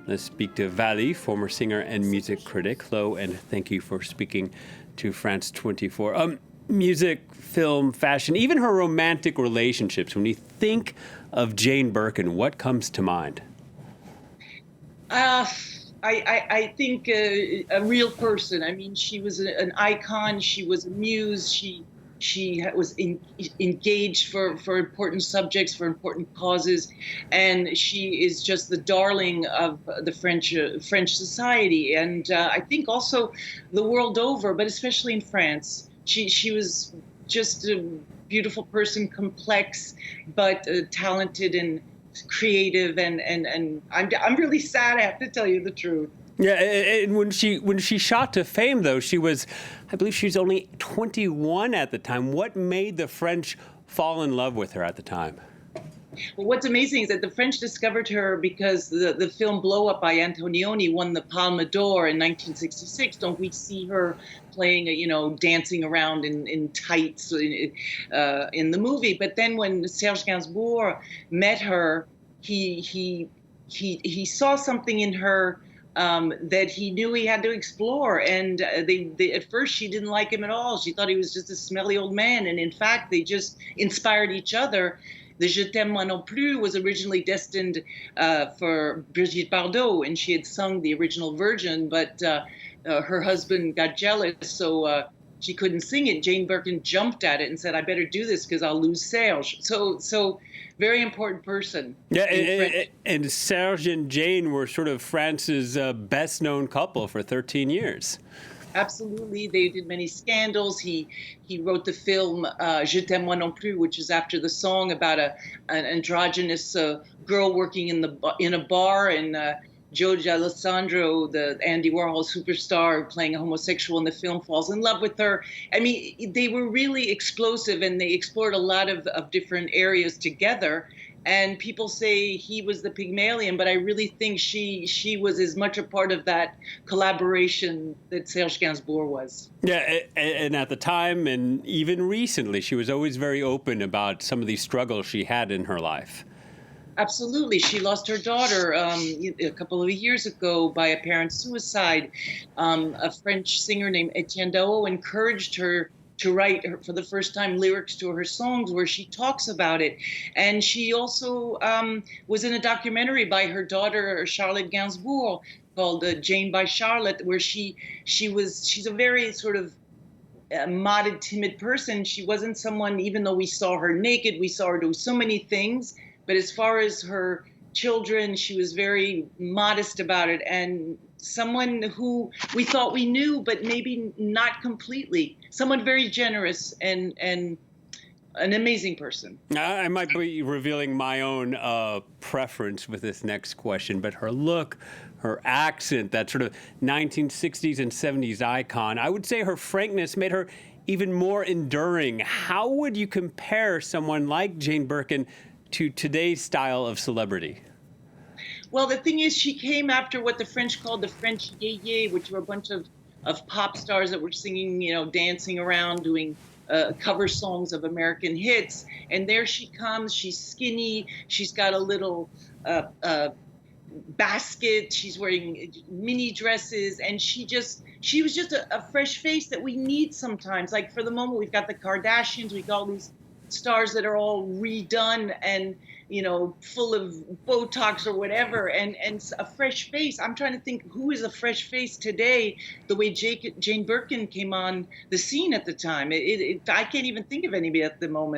Let's speak to Valli, former singer and music critic. Hello, and thank you for speaking to France 24. Music, film, fashion, even her romantic relationships. When you think of Jane Birkin, what comes to mind? I think a real person. I mean, she was an icon. She was a muse. She was engaged for important subjects, for important causes, and she is just the darling of the French society, and I think also the world over, but especially in France. She was just a beautiful person, complex, but talented and creative, and I'm really sad, I have to tell you the truth. Yeah, and when she shot to fame, though, I believe she was only 21 at the time. What made the French fall in love with her at the time? Well, what's amazing is that the French discovered her because the film Blow Up by Antonioni won the Palme d'Or in 1966. Don't we see her playing, dancing around in tights in the movie? But then when Serge Gainsbourg met her, he saw something in her that he knew he had to explore. And they at first she didn't like him at all. She thought he was just a smelly old man. And in fact, they just inspired each other. The Je t'aime moi non plus was originally destined for Brigitte Bardot, and she had sung the original version, but her husband got jealous, so she couldn't sing it. Jane Birkin jumped at it and said, "I better do this because I'll lose Serge." So very important person. Yeah, and Serge and Jane were sort of France's best-known couple for 13 years. Absolutely. They did many scandals. He wrote the film Je t'aime moi non plus, which is after the song about an androgynous girl working in a bar, and Joe D'Alessandro, the Andy Warhol superstar playing a homosexual in the film, falls in love with her. I mean, they were really explosive, and they explored a lot of different areas together. And people say he was the Pygmalion, but I really think she was as much a part of that collaboration that Serge Gainsbourg was. Yeah, and at the time, and even recently, she was always very open about some of these struggles she had in her life. Absolutely. She lost her daughter a couple of years ago by apparent suicide. A French singer named Etienne Dao encouraged her to write for the first time lyrics to her songs where she talks about it. And she also was in a documentary by her daughter, Charlotte Gainsbourg, called Jane by Charlotte, where she's a very sort of modest, timid person. She wasn't someone, even though we saw her naked, we saw her do so many things. But as far as her children, she was very modest about it, and someone who we thought we knew, but maybe not completely. Someone very generous and an amazing person. I might be revealing my own preference with this next question, but her look, her accent, that sort of 1960s and 70s icon, I would say her frankness made her even more enduring. How would you compare someone like Jane Birkin to today's style of celebrity? Well, the thing is, she came after what the French called the French yéyé, which were a bunch of pop stars that were singing, dancing around, doing cover songs of American hits. And there she comes. She's skinny. She's got a little basket. She's wearing mini dresses, and she was just a fresh face that we need sometimes. Like for the moment, we've got the Kardashians, we've got all these stars that are all redone and full of Botox or whatever, and a fresh face. I'm trying to think who is a fresh face today, the way Jane Birkin came on the scene at the time. I can't even think of anybody at the moment.